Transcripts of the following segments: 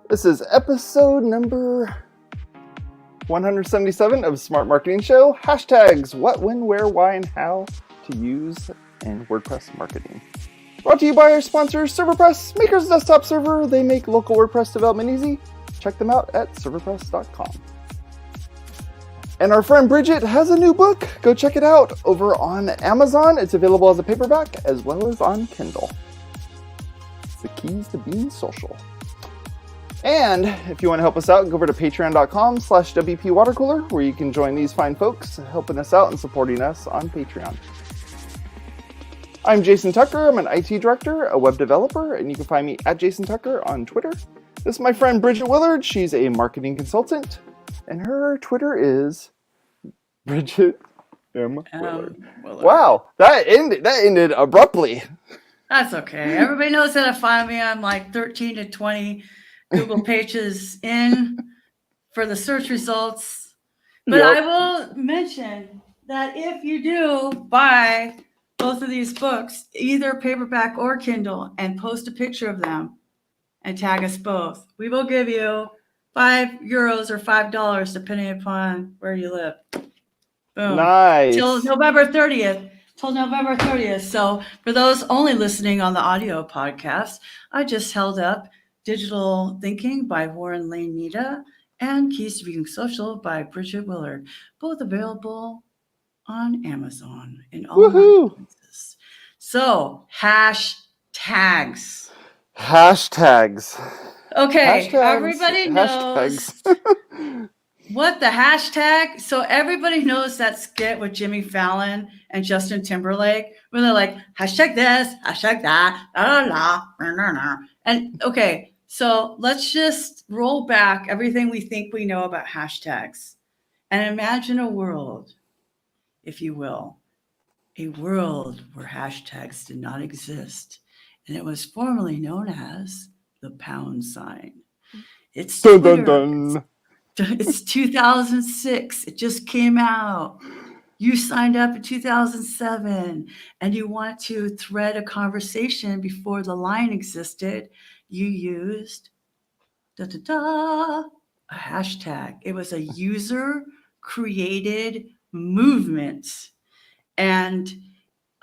This is episode number 177 of Smart Marketing Show. Hashtags, what, when, where, why, and how to use in WordPress marketing. Brought to you by our sponsors, ServerPress, makers of desktop server. They make local WordPress development easy. Check them out at serverpress.com. And our friend Bridget has a new book. Go check it out over on Amazon. It's available as a paperback as well as on Kindle. It's the keys to being social. And if you want to help us out, go over to patreon.com/WPwatercooler, where you can join these fine folks helping us out and supporting us on Patreon. I'm Jason Tucker. I'm an IT director, a web developer, and you can find me at Jason Tucker on Twitter. This is my friend Bridget Willard. She's a marketing consultant, and her Twitter is Bridget M. Willard. Wow, that ended abruptly. That's okay. Everybody knows how to find me. I'm like 13 to 20 Google pages in for the search results. But Yep. I will mention that if you do buy both of these books, either paperback or Kindle, and post a picture of them and tag us both, we will give you €5 or $5, depending upon where you live. Boom. Nice. Till November 30th. So for those only listening on the audio podcast, I just held up Digital Thinking by Warren Lane Nita and Keys to Being Social by Bridget Willard, both available on Amazon in all places. So hashtags. Okay, everybody knows what the hashtag. So everybody knows that skit with Jimmy Fallon and Justin Timberlake, where they're like, hashtag this, hashtag that, la la la. And okay, so let's just roll back everything we think we know about hashtags and imagine a world, if you will, a world where hashtags did not exist. And it was formerly known as the pound sign. It's Twitter. It's 2006. It just came out. You signed up in 2007 and you want to thread a conversation before the line existed. You used a hashtag. It was a user created movement. And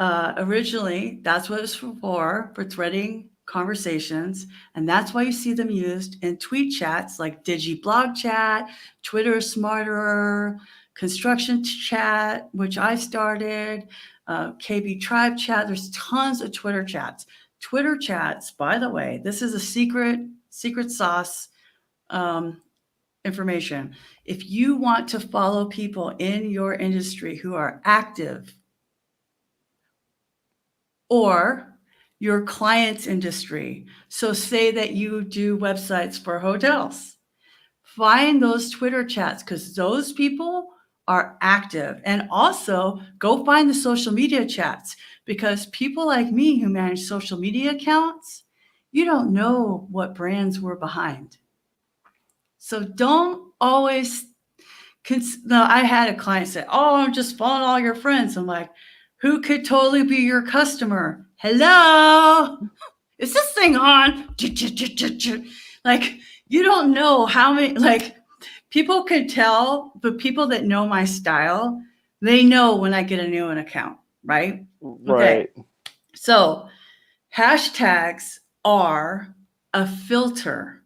originally that's what it was for threading conversations. And that's why you see them used in tweet chats like DigiBlog chat, Twitter Smarter, construction chat, which I started, KB Tribe chat. There's tons of Twitter chats. Twitter chats, by the way, this is a secret sauce information. If you want to follow people in your industry who are active, or your client's industry, so say that you do websites for hotels, find those Twitter chats because those people are active. And also go find the social media chats, because people like me who manage social media accounts, you don't know what brands we're behind. So don't always, I had a client say, oh, I'm just following all your friends. I'm like, who could totally be your customer? Hello? Is this thing on? Like, you don't know how many, like, people could tell, but people that know my style, they know when I get a new account, right? Right. Okay. So hashtags are a filter.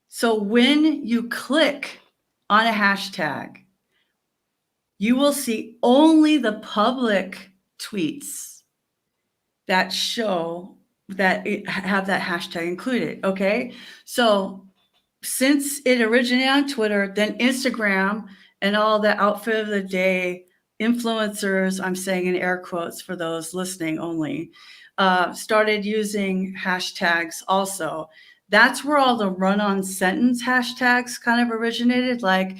So when you click on a hashtag, you will see only the public tweets that show that it have that hashtag included. Okay. So since it originated on Twitter, then Instagram and all the outfit of the day influencers, I'm saying in air quotes for those listening only, started using hashtags also. That's where all the run-on sentence hashtags kind of originated, like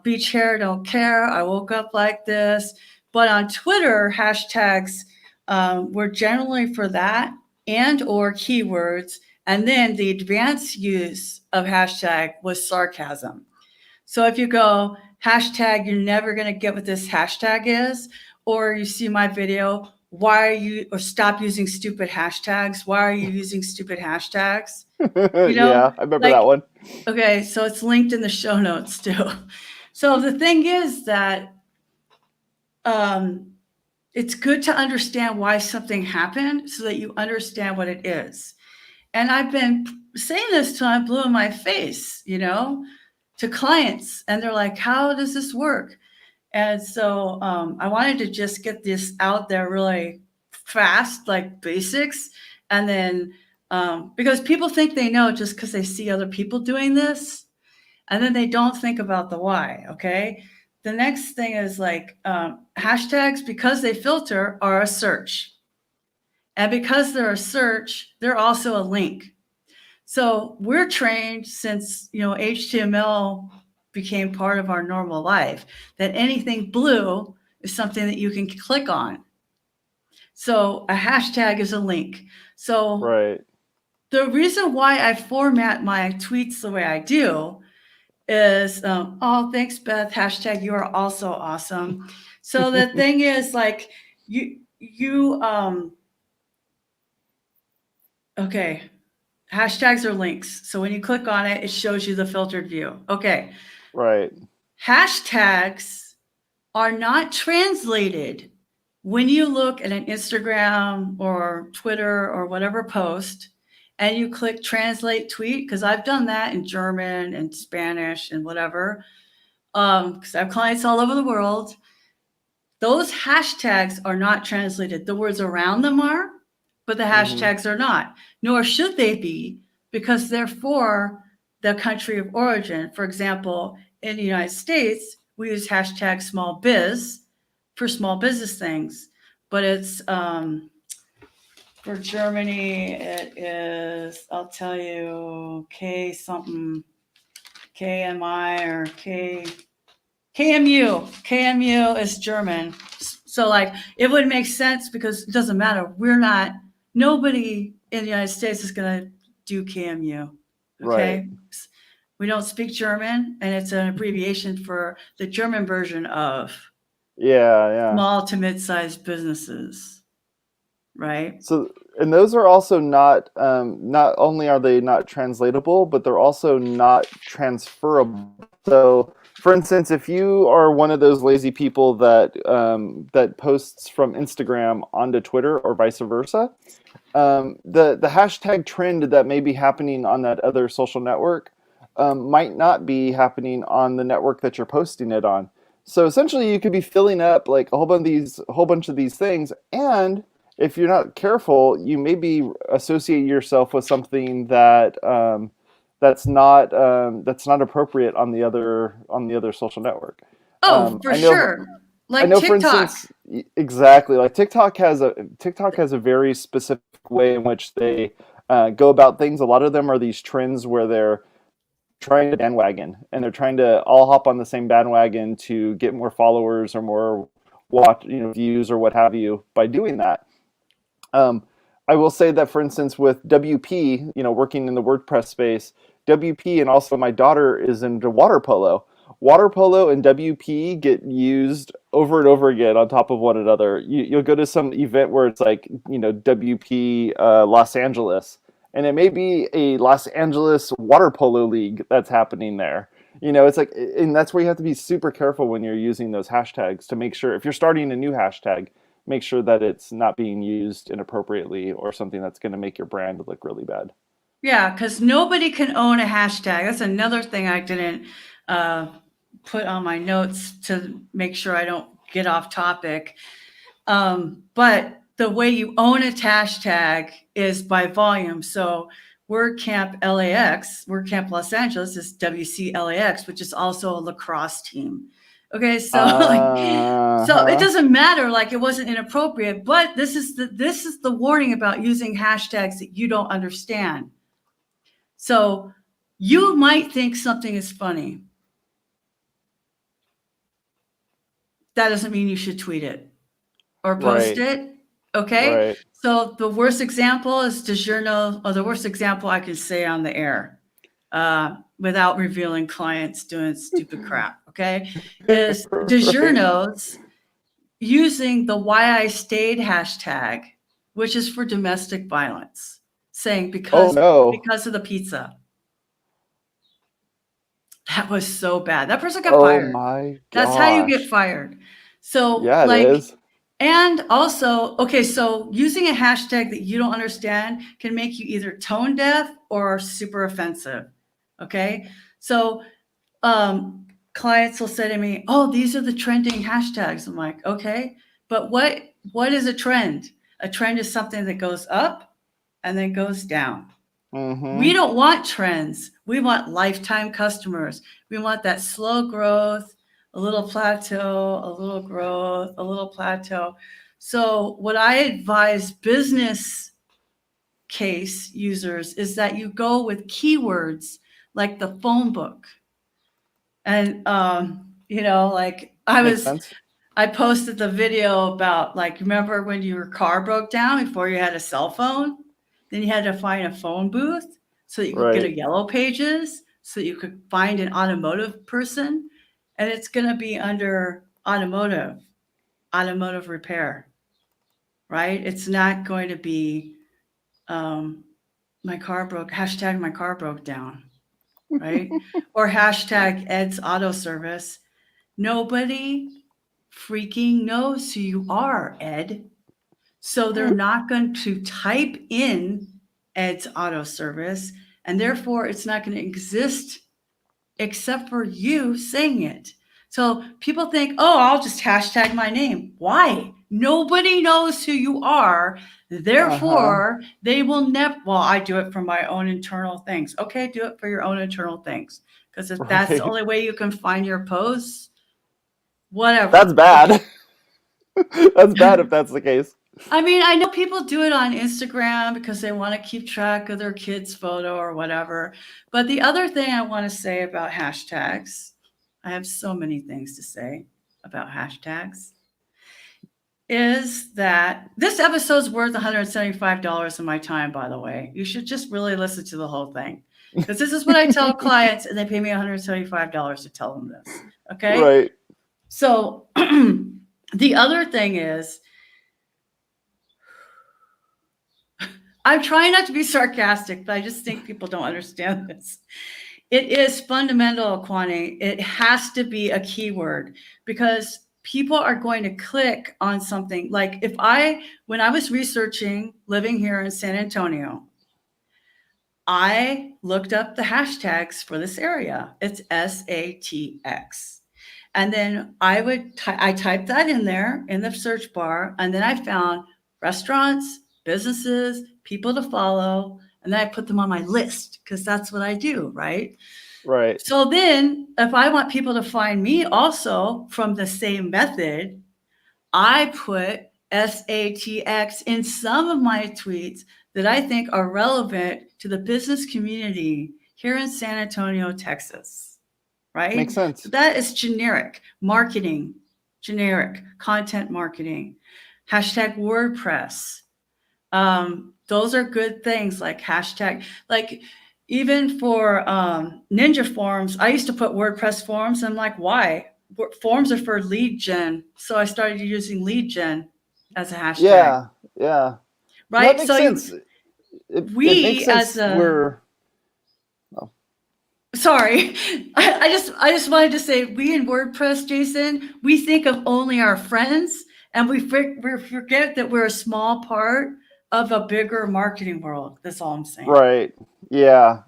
beach hair, don't care, I woke up like this. But on Twitter, hashtags were generally for that and or keywords. And then the advanced use of hashtag was sarcasm. So if you go hashtag, you're never going to get what this hashtag is, or you see my video, why are you, or stop using stupid hashtags. Why are you using stupid hashtags? Yeah, I remember like, that one. Okay, so it's linked in the show notes too. So the thing is that it's good to understand why something happened so that you understand what it is. And I've been saying this till I'm blue in my face, to clients. And they're like, how does this work? And so I wanted to just get this out there really fast, like basics. And then because people think they know just because they see other people doing this. And then they don't think about the why, okay? The next thing is like hashtags, because they filter, are a search. And because they're a search, they're also a link. So we're trained since, HTML became part of our normal life, that anything blue is something that you can click on. So a hashtag is a link. So Right. the reason why I format my tweets the way I do is, oh, thanks, Beth. Hashtag, you are also awesome. So the thing is, like, okay, hashtags are links. So when you click on it, it shows you the filtered view. Okay. Right. Hashtags are not translated. When you look at an Instagram or Twitter or whatever post, and you click translate tweet, because I've done that in German and Spanish and whatever, because I have clients all over the world, those hashtags are not translated. The words around them are, but the hashtags are not, nor should they be, because they're for the country of origin. For example, in the United States, we use hashtag small biz for small business things, but it's for Germany, it is, I'll tell you, K something, KMI or KMU. KMU is German. So like it would make sense because it doesn't matter. Nobody in the United States is going to do KMU. Okay. Right. We don't speak German, and it's an abbreviation for the German version of small to mid-sized businesses. Right. So, and those are also not only are they not translatable, but they're also not transferable. So, for instance, if you are one of those lazy people that that posts from Instagram onto Twitter or vice versa, the hashtag trend that may be happening on that other social network might not be happening on the network that you're posting it on. So essentially, you could be filling up like a whole bunch of these things, and if you're not careful, you maybe associate yourself with something that that's not appropriate on the other social network. Oh, for sure. Like I know, TikTok. For instance, exactly. Like TikTok has a very specific way in which they go about things. A lot of them are these trends where they're trying to bandwagon, and they're trying to all hop on the same bandwagon to get more followers or more views or what have you by doing that. I will say that, for instance, with WP, working in the WordPress space, WP and also my daughter is into water polo. Water polo and WP get used over and over again on top of one another. You'll go to some event where it's like, WP Los Angeles, and it may be a Los Angeles water polo league that's happening there. It's like, and that's where you have to be super careful when you're using those hashtags to make sure, if you're starting a new hashtag, make sure that it's not being used inappropriately or something that's going to make your brand look really bad. Yeah, because nobody can own a hashtag. That's another thing I didn't put on my notes to make sure I don't get off topic. But the way you own a hashtag is by volume. So WordCamp LAX, WordCamp Los Angeles is WCLAX, which is also a lacrosse team. Okay, so so it doesn't matter, like it wasn't inappropriate, but this is the warning about using hashtags that you don't understand. So you might think something is funny. That doesn't mean you should tweet it or post it. Okay. Right. So the worst example is the worst example I can say on the air without revealing clients doing stupid crap. Okay. Is DiGiorno's using the why I stayed hashtag, which is for domestic violence, saying because of the pizza. That was so bad. That person got fired. My gosh. That's how you get fired. So yeah, it is. And also, okay, so using a hashtag that you don't understand can make you either tone deaf or super offensive. Okay. So clients will say to me, oh, these are the trending hashtags. I'm like, okay, but what is a trend? A trend is something that goes up and then goes down. Mm-hmm. We don't want trends. We want lifetime customers. We want that slow growth, a little plateau, a little growth, a little plateau. So what I advise business case users is that you go with keywords like the phone book. And, like I posted the video about, like, remember when your car broke down before you had a cell phone? Then you had to find a phone booth so that you could get a yellow pages, so that you could find an automotive person. And it's going to be under automotive repair, right? It's not going to be my car broke down, right? Or hashtag Ed's Auto Service. Nobody freaking knows who you are, Ed. So they're not going to type in Ed's Auto Service, and therefore it's not going to exist except for you saying it. So people think, oh, I'll just hashtag my name. Why? Nobody knows who you are. Therefore, they will never, well, I do it for my own internal things. Okay, do it for your own internal things. Because if that's the only way you can find your posts, whatever. That's bad. That's bad if that's the case. I mean, I know people do it on Instagram because they want to keep track of their kid's photo or whatever. But the other thing I want to say about hashtags, I have so many things to say about hashtags, is that this episode's worth $175 of my time, by the way. You should just really listen to the whole thing. Because this is what I tell clients, and they pay me $175 to tell them this. Okay? Right. So the other thing is, I'm trying not to be sarcastic, but I just think people don't understand this. It is fundamental, Kwani. It has to be a keyword because people are going to click on something. Like when I was researching living here in San Antonio, I looked up the hashtags for this area. It's SATX. And then I typed that in there in the search bar, and then I found restaurants, businesses, people to follow, and then I put them on my list because that's what I do, right? Right. So then if I want people to find me also from the same method, I put SATX in some of my tweets that I think are relevant to the business community here in San Antonio, Texas, right? Makes sense. So that is generic marketing, generic content marketing, hashtag WordPress. Those are good things like hashtag, like even for Ninja forms, I used to put WordPress forms. And I'm like, why? Forms are for lead gen. So I started using lead gen as a hashtag. Yeah. Right. That so makes sense. It makes sense. Sorry. I just wanted to say we in WordPress, Jason, we think of only our friends and we forget that we're a small part of a bigger marketing world. That's all I'm saying. Right. Yeah.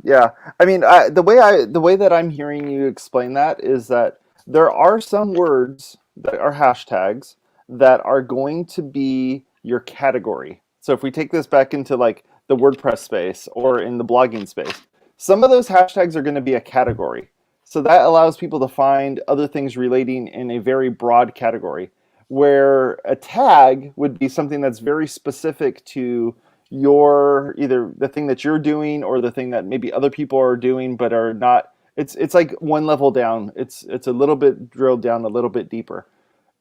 I mean, the way that I'm hearing you explain that is that there are some words that are hashtags that are going to be your category. So if we take this back into like the WordPress space or in the blogging space, some of those hashtags are going to be a category. So that allows people to find other things relating in a very broad category, where a tag would be something that's very specific to your either the thing that you're doing or the thing that maybe other people are doing but are not. It's like one level down. It's a little bit drilled down a little bit deeper.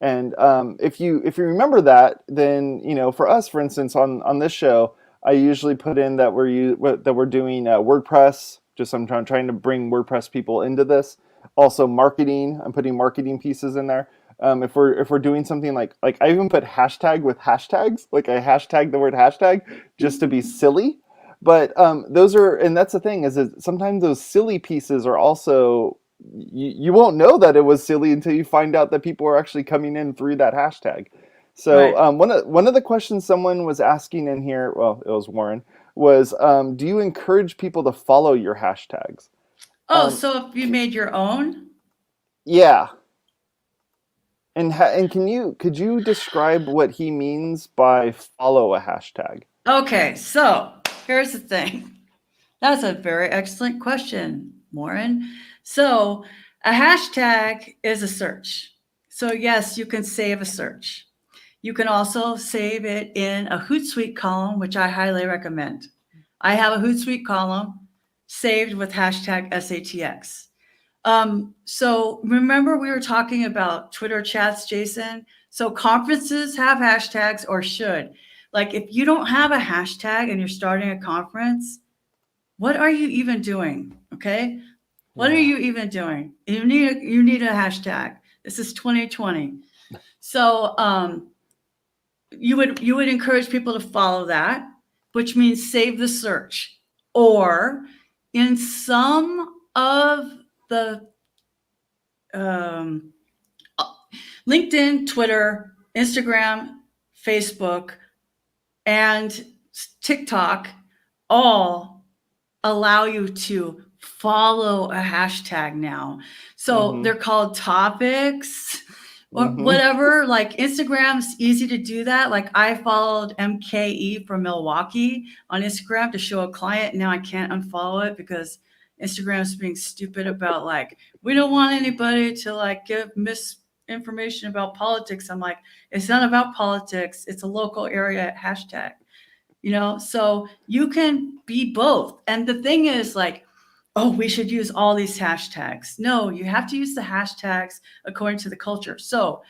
And if you remember that, then for us, for instance, on this show, I usually put in that we're doing WordPress. Just I'm trying to bring WordPress people into this. Also marketing. I'm putting marketing pieces in there. If we're doing something like I even put hashtag with hashtags, like I hashtag the word hashtag just to be silly. But those are, and that's the thing is that sometimes those silly pieces are also, you won't know that it was silly until you find out that people are actually coming in through that hashtag. So Right. one of the questions someone was asking in here, well, it was Warren, was do you encourage people to follow your hashtags? Oh, so if you made your own? Yeah. And could you describe what he means by follow a hashtag? Okay, so here's the thing. That's a very excellent question, Warren. So a hashtag is a search. So yes, you can save a search. You can also save it in a Hootsuite column, which I highly recommend. I have a Hootsuite column saved with hashtag SATX. So remember we were talking about Twitter chats, Jason? So conferences have hashtags or should. Like if you don't have a hashtag and you're starting a conference, what are you even doing? Okay. What are you even doing? You need a hashtag. This is 2020. So you would encourage people to follow that, which means save the search. Or in some of the LinkedIn, Twitter, Instagram, Facebook, and TikTok all allow you to follow a hashtag now. So they're called topics or whatever. Like Instagram's easy to do that. Like I followed MKE from Milwaukee on Instagram to show a client. Now I can't unfollow it because Instagram's being stupid about like, we don't want anybody to like give misinformation about politics. I'm like, it's not about politics. It's a local area hashtag. So you can be both. And the thing is like, oh, we should use all these hashtags. No, you have to use the hashtags according to the culture. So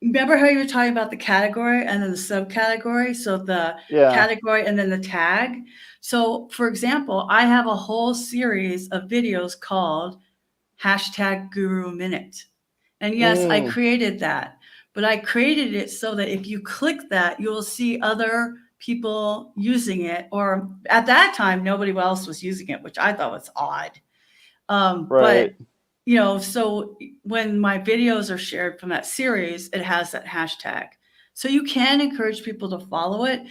remember how you were talking about the category and then the subcategory? So the category and then the tag. So for example, I have a whole series of videos called hashtag Guru Minute. And yes, I created that, but I created it so that if you click that, you'll see other people using it, or at that time, nobody else was using it, which I thought was odd. Right. But, so when my videos are shared from that series, it has that hashtag. So you can encourage people to follow it,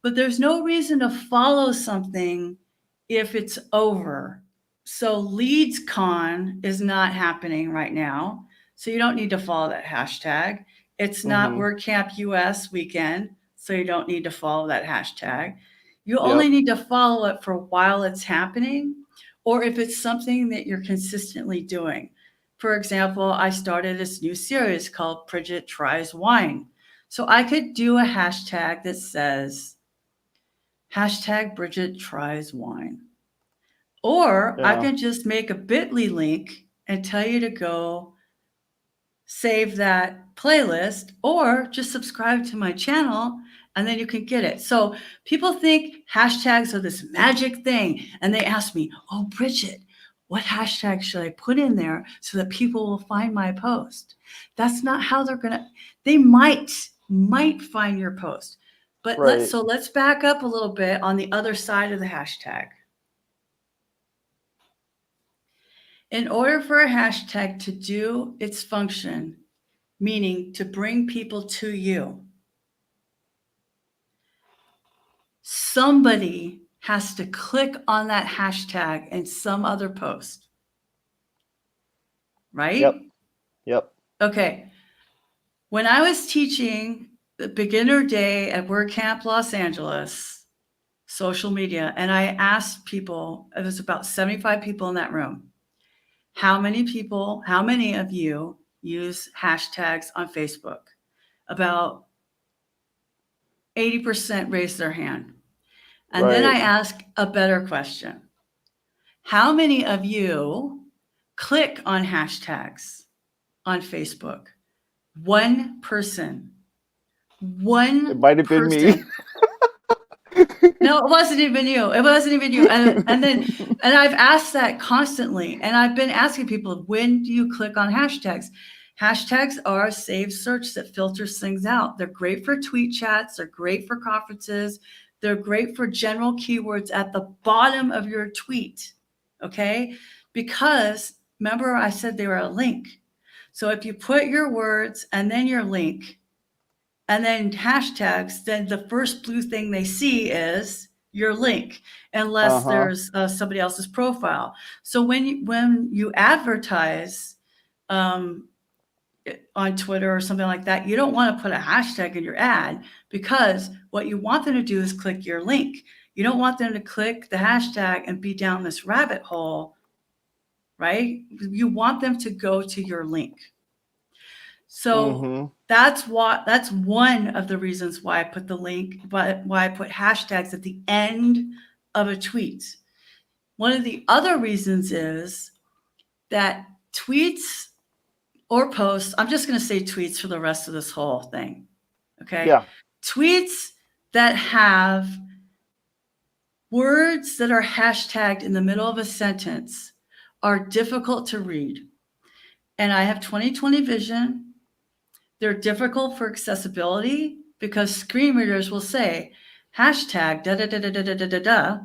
but there's no reason to follow something if it's over. So LeadsCon is not happening right now. So you don't need to follow that hashtag. It's not WordCamp US weekend. So you don't need to follow that hashtag. You only need to follow it for while it's happening, or if it's something that you're consistently doing. For example, I started this new series called Bridget Tries Wine. So I could do a hashtag that says hashtag Bridget Tries Wine. Or I can just make a bit.ly link and tell you to go save that playlist or just subscribe to my channel and then you can get it. So people think hashtags are this magic thing. And they ask me, oh, Bridget, what hashtag should I put in there so that people will find my post? That's not how they might find your post. But let's back up a little bit on the other side of the hashtag. In order for a hashtag to do its function, meaning to bring people to you, somebody has to click on that hashtag in some other post. Right? Yep. Okay. When I was teaching the beginner day at WordCamp Los Angeles, social media, and I asked people, it was about 75 people in that room, how many of you use hashtags on Facebook? About 80% raised their hand. And then I asked a better question. How many of you click on hashtags on Facebook? One person. It might have been me. No, it wasn't even you. And I've asked that constantly. And I've been asking people, when do you click on hashtags? Hashtags are a saved search that filters things out. They're great for tweet chats. They're great for conferences. They're great for general keywords at the bottom of your tweet, okay? Because remember I said they were a link. So if you put your words and then your link and then hashtags, then the first blue thing they see is your link, unless there's somebody else's profile. So when you advertise on Twitter or something like that, you don't want to put a hashtag in your ad, because what you want them to do is click your link. You don't want them to click the hashtag and be down this rabbit hole, right? You want them to go to your link. So that's one of the reasons why I put the link, but why I put hashtags at the end of a tweet. One of the other reasons is that tweets or posts, I'm just going to say tweets for the rest of this whole thing. Okay. Yeah. Tweets that have words that are hashtagged in the middle of a sentence are difficult to read. And I have 20/20 vision. They're difficult for accessibility because screen readers will say hashtag da da da da da da da da.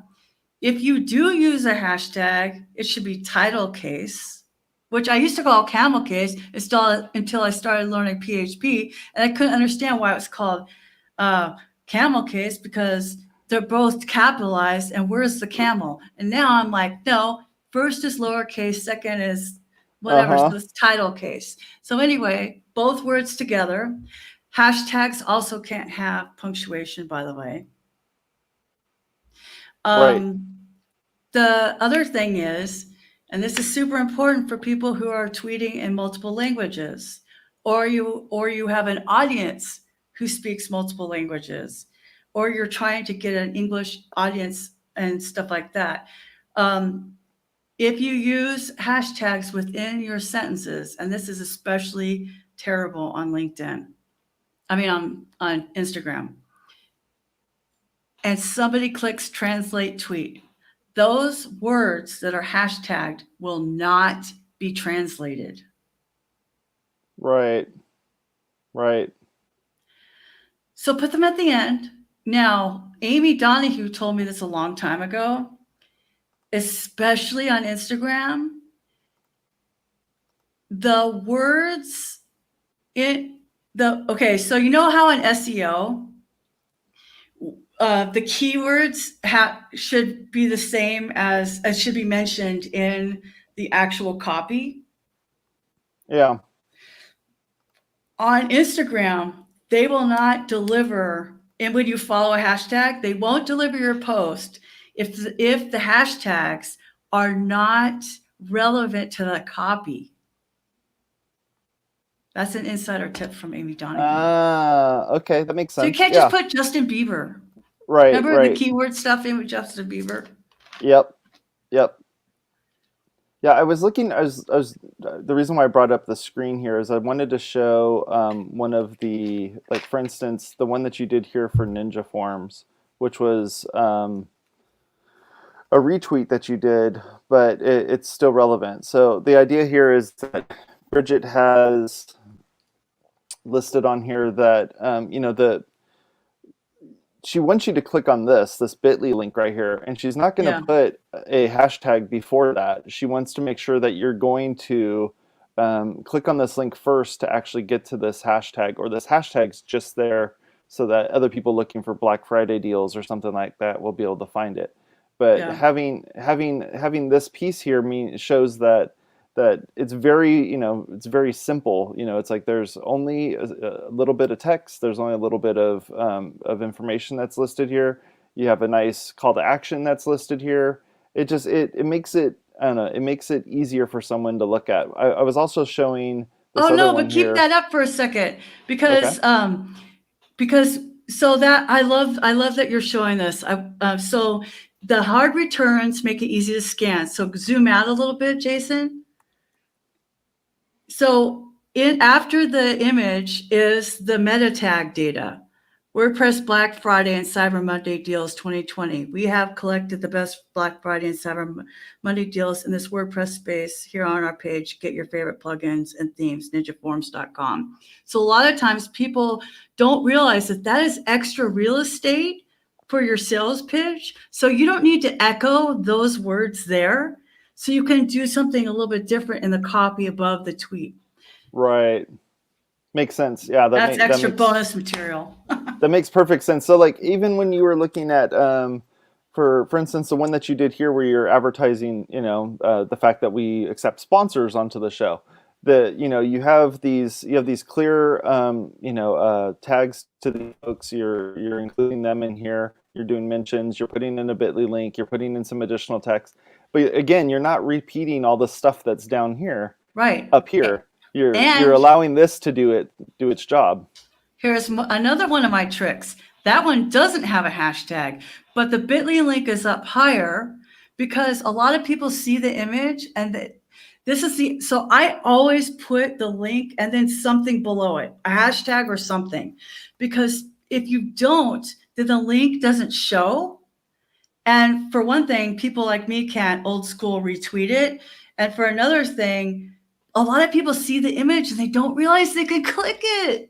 If you do use a hashtag, it should be title case, which I used to call camel case until I started learning PHP, and I couldn't understand why it was called camel case, because they're both capitalized, and where's the camel? And now I'm like, no, first is lowercase, second is whatever, so it's title case. So anyway, both words together. Hashtags also can't have punctuation, by the way. Right. The other thing is, and this is super important for people who are tweeting in multiple languages, or you have an audience who speaks multiple languages, or you're trying to get an English audience and stuff like that. If you use hashtags within your sentences, and this is especially terrible on LinkedIn, on Instagram, and somebody clicks translate tweet, those words that are hashtagged will not be translated. Right. Right. So put them at the end. Now, Amy Donahue told me this a long time ago, especially on Instagram. The words so you know how in SEO, the keywords should be the same as should be mentioned in the actual copy. Yeah. On Instagram, they will not deliver, and when you follow a hashtag, they won't deliver your post if the hashtags are not relevant to the copy. That's an insider tip from Amy Donahue. Okay, that makes sense. So you can't just put Justin Bieber. Right. Remember the keyword stuff in with Justin Bieber? Yep. Yeah, I was looking. The reason why I brought up the screen here is I wanted to show one of the, like, for instance, the one that you did here for Ninja Forms, which was a retweet that you did, but it's still relevant. So the idea here is that Bridget has listed on here that she wants you to click on this bit.ly link right here, and she's not going to put a hashtag before that. She wants to make sure that you're going to click on this link first to actually get to this hashtag, or this hashtag's just there so that other people looking for Black Friday deals or something like that will be able to find it. But having this piece here shows that it's very simple. It's like there's only a little bit of text. There's only a little bit of information that's listed here. You have a nice call to action that's listed here. It makes it, I don't know, it makes it easier for someone to look at. I was also showing this other one keep here. that up for a second, because so that I love that you're showing this. So the hard returns make it easy to scan. So zoom out a little bit, Jason. So after the image is the meta tag data. WordPress Black Friday and Cyber Monday deals 2020. We have collected the best Black Friday and Cyber Monday deals in this WordPress space here on our page. Get your favorite plugins and themes, ninjaforms.com. So a lot of times people don't realize that that is extra real estate for your sales pitch. So you don't need to echo those words there. So you can do something a little bit different in the copy above the tweet. Right. Makes sense. Yeah. That's extra bonus material. That makes perfect sense. So like, even when you were looking at, for instance, the one that you did here where you're advertising, the fact that we accept sponsors onto the show, you have these clear, tags to the folks. You're including them in here. You're doing mentions. You're putting in a bit.ly link. You're putting in some additional text. But again, you're not repeating all the stuff that's down here. Right. Up here. You're allowing this to do its job. Here's another one of my tricks. That one doesn't have a hashtag, but the bit.ly link is up higher because a lot of people see the image and so I always put the link and then something below it, a hashtag or something, because if you don't, then the link doesn't show. And for one thing, people like me can't old school retweet it. And for another thing, a lot of people see the image and they don't realize they can click it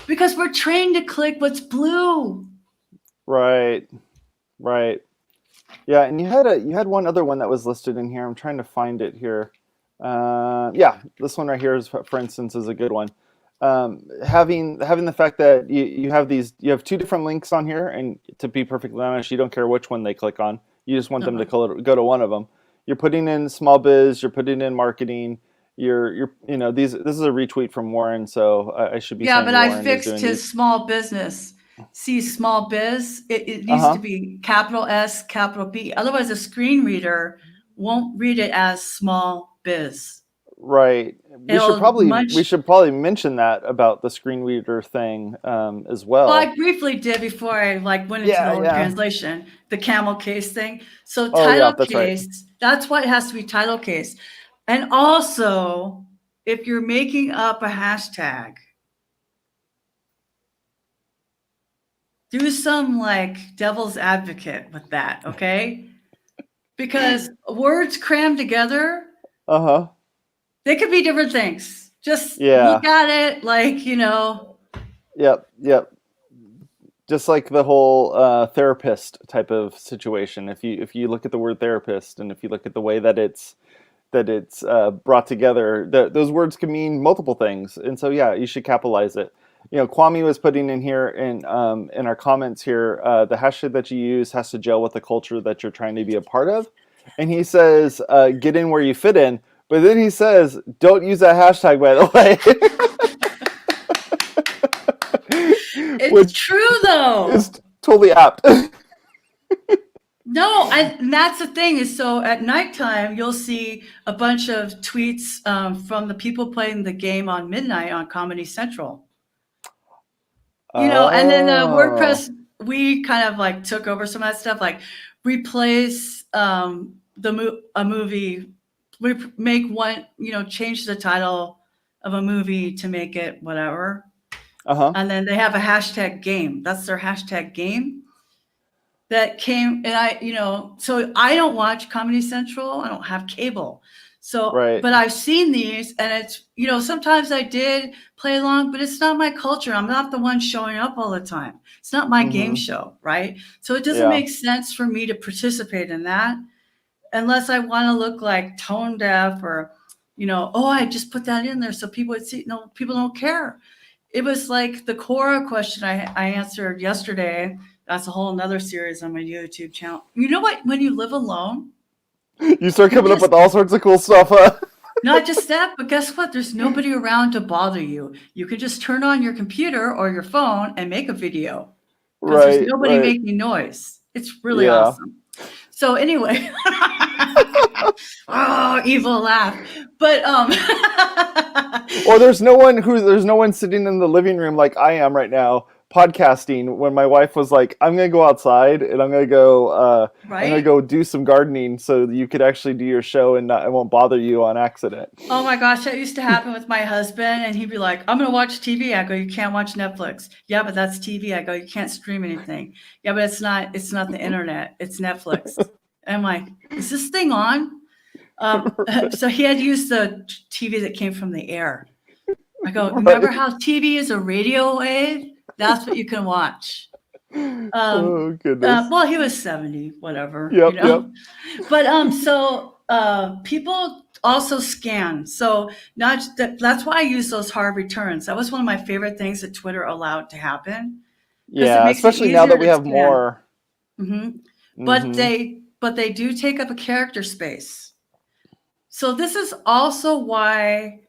because we're trained to click what's blue. Right. Yeah, and you had one other one that was listed in here. I'm trying to find it here. Yeah, this one right here is, for instance, is a good one. Having the fact that you have two different links on here, and to be perfectly honest, you don't care which one they click on. You just want them to go to one of them. You're putting in small biz, you're putting in marketing. This is a retweet from Warren, so I should be. Yeah, but Warren I fixed his small business. See, small biz, it needs to be capital S, capital B. Otherwise, a screen reader won't read it as small biz. Right. We should probably mention that about the screen reader thing as well. Well, I briefly did before I went into the whole translation, the camel case thing. So that's case, right. That's why it has to be title case. And also, if you're making up a hashtag, do some devil's advocate with that, okay? Because words crammed together, they could be different things. Just look at it Yep. Just like the whole therapist type of situation. If you look at the word therapist, and if you look at the way that it's brought together, those words can mean multiple things. And so, you should capitalize it. Kwame was putting in here in our comments here, the hashtag that you use has to gel with the culture that you're trying to be a part of. And he says, get in where you fit in. But then he says, don't use that hashtag, by the way. It's true, though. It's totally apt. No, and that's the thing is, so at nighttime, you'll see a bunch of tweets from the people playing the game on midnight on Comedy Central. And then WordPress, we kind of took over some of that stuff, replace a movie, make one, change the title of a movie to make it whatever. And then they have a hashtag game. That's their hashtag game. That came, and so I don't watch Comedy Central. I don't have cable. So, but I've seen these, and it's, sometimes I did play along, but it's not my culture. I'm not the one showing up all the time. It's not my game show, right? So it doesn't make sense for me to participate in that unless I want to look tone deaf or, I just put that in there so people would see. No, people don't care. It was the Quora question I answered yesterday. That's a whole nother series on my YouTube channel. You know what? When you live alone, you start coming up with all sorts of cool stuff. Not just that, but guess what? There's nobody around to bother you. You can just turn on your computer or your phone and make a video. There's nobody making noise. It's really awesome. So anyway, evil laugh. But or there's no one sitting in the living room like I am right now, podcasting when my wife was like, I'm going to go outside and I'm going to go, I'm going to Right? go do some gardening so that you could actually do your show and I won't bother you on accident. Oh my gosh, that used to happen with my husband, and he'd be like, I'm going to watch TV. I go, you can't watch Netflix. Yeah, but that's TV. I go, you can't stream anything. Yeah, but it's not the internet. It's Netflix. And I'm like, is this thing on? So he had used the TV that came from the air. I go, remember how TV is a radio wave? That's what you can watch. Oh, goodness. Well, he was 70, whatever. Yep, you know? But so people also scan. So that's why I use those hard returns. That was one of my favorite things that Twitter allowed to happen. Yeah, especially now that we have more. Mm-hmm. But they do take up a character space. So this is also why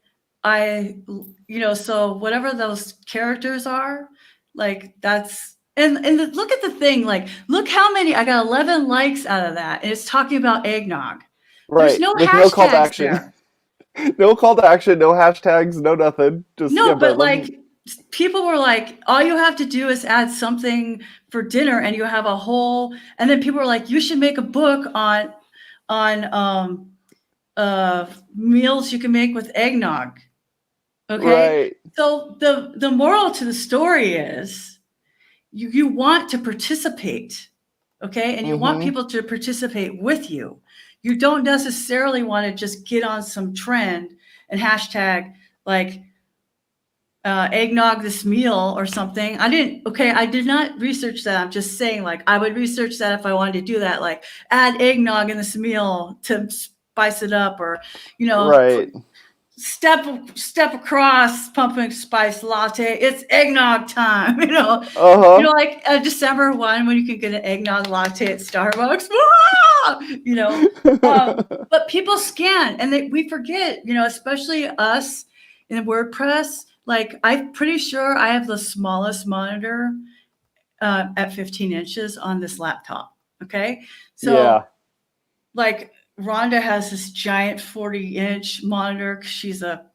so whatever those characters are, like that's, and look at the thing, like, look how many, I got 11 likes out of that. And it's talking about eggnog. Right. There's no with hashtags no call to action. There. No call to action, no hashtags, no nothing. Just no, but like people were like, all you have to do is add something for dinner and you have a whole, and then people were like, you should make a book on meals you can make with eggnog. Okay. Right. So the moral to the story is you want to participate. Okay. And you want people to participate with you. You don't necessarily want to just get on some trend and hashtag like eggnog this meal or something. I did not research that. I'm just saying, like, I would research that if I wanted to do that, like add eggnog in this meal to spice it up, or, right. Step across pumpkin spice latte. It's eggnog time, like December 1 when you can get an eggnog latte at Starbucks. But people scan and we forget, especially us in WordPress. Like, I'm pretty sure I have the smallest monitor at 15 inches on this laptop. Okay. So yeah. Like, Rhonda has this giant 40-inch monitor because she's a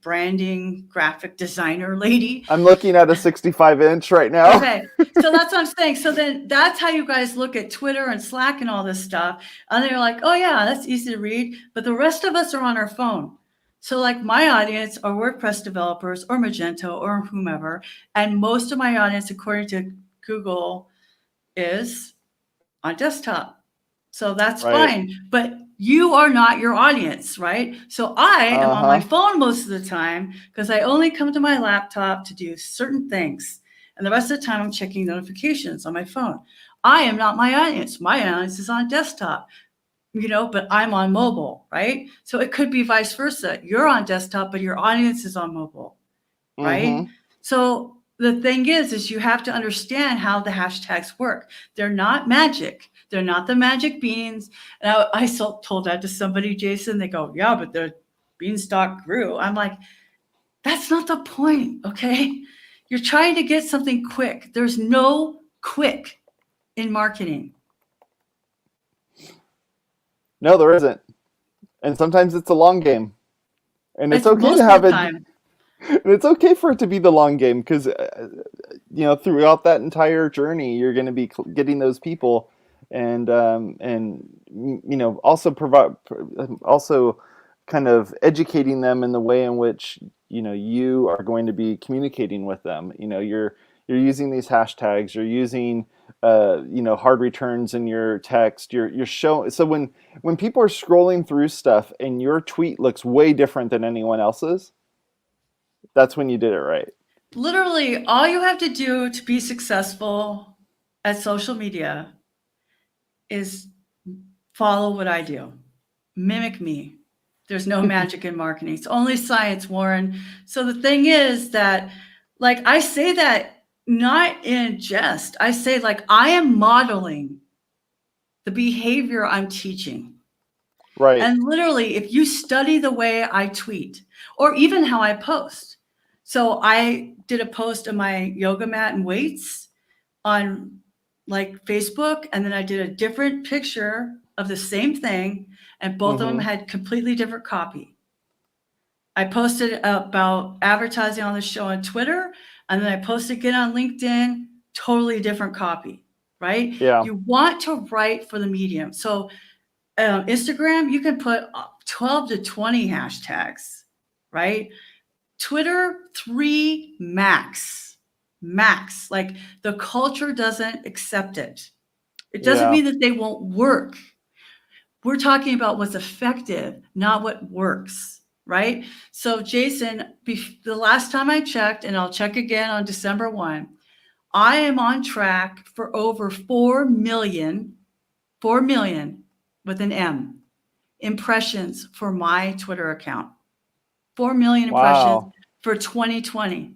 branding graphic designer lady. I'm looking at a 65-inch right now. Okay. So that's what I'm saying. So then that's how you guys look at Twitter and Slack and all this stuff. And they're like, oh yeah, that's easy to read. But the rest of us are on our phone. So like my audience are WordPress developers or Magento or whomever. And most of my audience, according to Google, is on desktop. So that's fine, but you are not your audience, right? So I am on my phone most of the time because I only come to my laptop to do certain things. And the rest of the time I'm checking notifications on my phone. I am not my audience. My audience is on desktop, but I'm on mobile, right? So it could be vice versa. You're on desktop, but your audience is on mobile, right? So the thing is you have to understand how the hashtags work. They're not magic. They're not the magic beans. And I told that to somebody, Jason. They go, yeah, but the beanstalk grew. I'm like, that's not the point, okay? You're trying to get something quick. There's no quick in marketing. No, there isn't. And sometimes it's a long game. And it's okay to have it. And it's okay for it to be the long game because, throughout that entire journey, you're going to be getting those people and also kind of educating them in the way in which you are going to be communicating with them. You're using these hashtags, you're using hard returns in your text, you're showing. So when people are scrolling through stuff and your tweet looks way different than anyone else's, that's when you did it right. Literally, all you have to do to be successful at social media is follow what I do. Mimic me. There's no magic in marketing. It's only science, Warren. So the thing is that, like, I say that not in jest. I say, like, I am modeling the behavior I'm teaching. Right. And literally, if you study the way I tweet or even how I post. So I did a post of my yoga mat and weights on like Facebook, and then I did a different picture of the same thing, and both of them had completely different copy. I posted about advertising on the show on Twitter. and then I post again on LinkedIn, totally different copy, right? Yeah. You want to write for the medium. So Instagram, you can put 12 to 20 hashtags, right? Twitter, 3 max. Like the culture doesn't accept it. It doesn't mean that they won't work. We're talking about what's effective, not what works, right? So Jason, the last time I checked, and I'll check again on December 1, I am on track for over 4 million with an M, impressions for my Twitter account. 4 million impressions for 2020.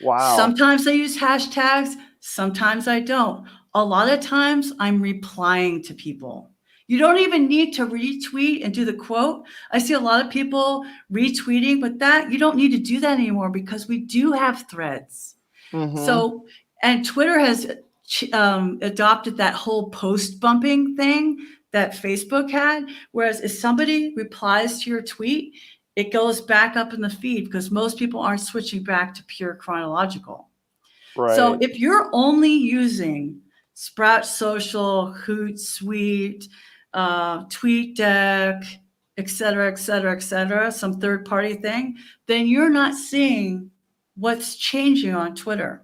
Wow. Sometimes I use hashtags, sometimes I don't. A lot of times I'm replying to people. You don't even need to retweet and do the quote. I see a lot of people retweeting, but that you don't need to do that anymore because we do have threads. So, and Twitter has adopted that whole post bumping thing that Facebook had. Whereas if somebody replies to your tweet, it goes back up in the feed because most people aren't switching back to pure chronological. Right. So if you're only using Sprout Social, Hootsuite, TweetDeck, et cetera, some third-party thing, then you're not seeing what's changing on Twitter.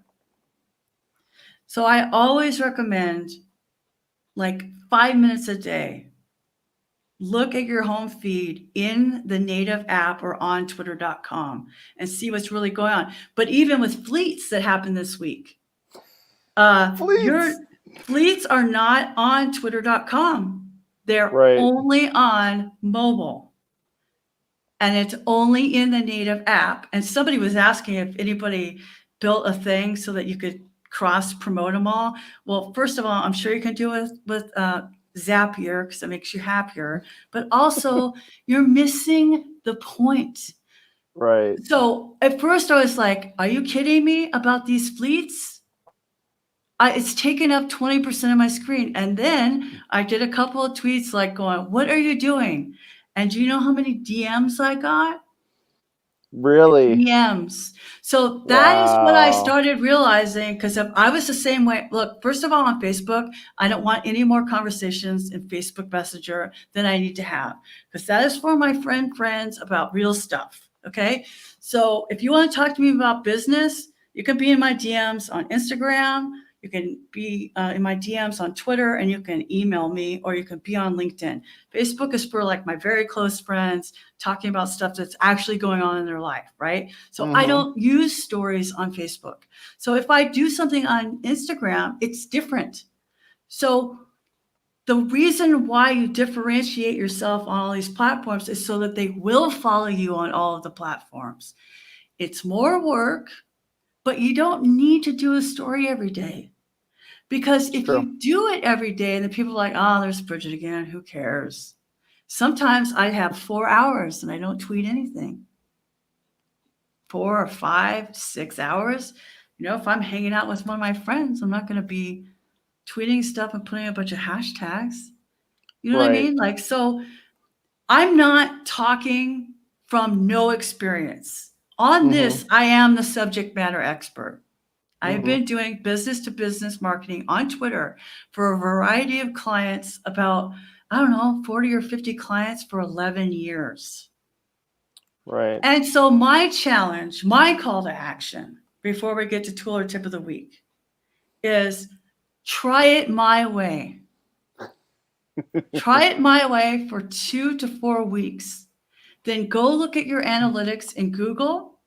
So I always recommend like 5 minutes a day. Look at your home feed in the native app or on twitter.com and see what's really going on. But even with fleets that happened this week, your fleets are not on twitter.com. They're only on mobile. And it's only in the native app. And somebody was asking if anybody built a thing so that you could cross promote them all. Well, first of all, I'm sure you can do it with Zapier because it makes you happier, but also you're missing the point. Right. So at first I was like, are you kidding me about these fleets? It's taken up 20% of my screen. And then I did a couple of tweets like going, what are you doing? And do you know how many DMs I got? Really? DMs. So that is what I started realizing, because I was the same way. Look, first of all, on Facebook, I don't want any more conversations in Facebook Messenger than I need to have, because that is for my friends about real stuff. Okay. So if you want to talk to me about business, you can be in my DMs on Instagram. You can be in my DMs on Twitter, and you can email me, or you can be on LinkedIn. Facebook is for like my very close friends talking about stuff that's actually going on in their life, right? So I don't use stories on Facebook. So if I do something on Instagram, it's different. So the reason why you differentiate yourself on all these platforms is so that they will follow you on all of the platforms. It's more work, but you don't need to do a story every day. Because if you do it every day and the people are like, oh, there's Bridget again, who cares? Sometimes I have 4 hours and I don't tweet anything. 4 or 5, 6 hours. You know, if I'm hanging out with one of my friends, I'm not going to be tweeting stuff and putting a bunch of hashtags. You know what I mean? Like, so I'm not talking from no experience. On this, I am the subject matter expert. I've been doing business to business marketing on Twitter for a variety of clients, about, I don't know, 40 or 50 clients for 11 years. Right. And so my challenge, my call to action before we get to tool or tip of the week is try it my way. Try it my way for 2 to 4 weeks. Then go look at your analytics in Google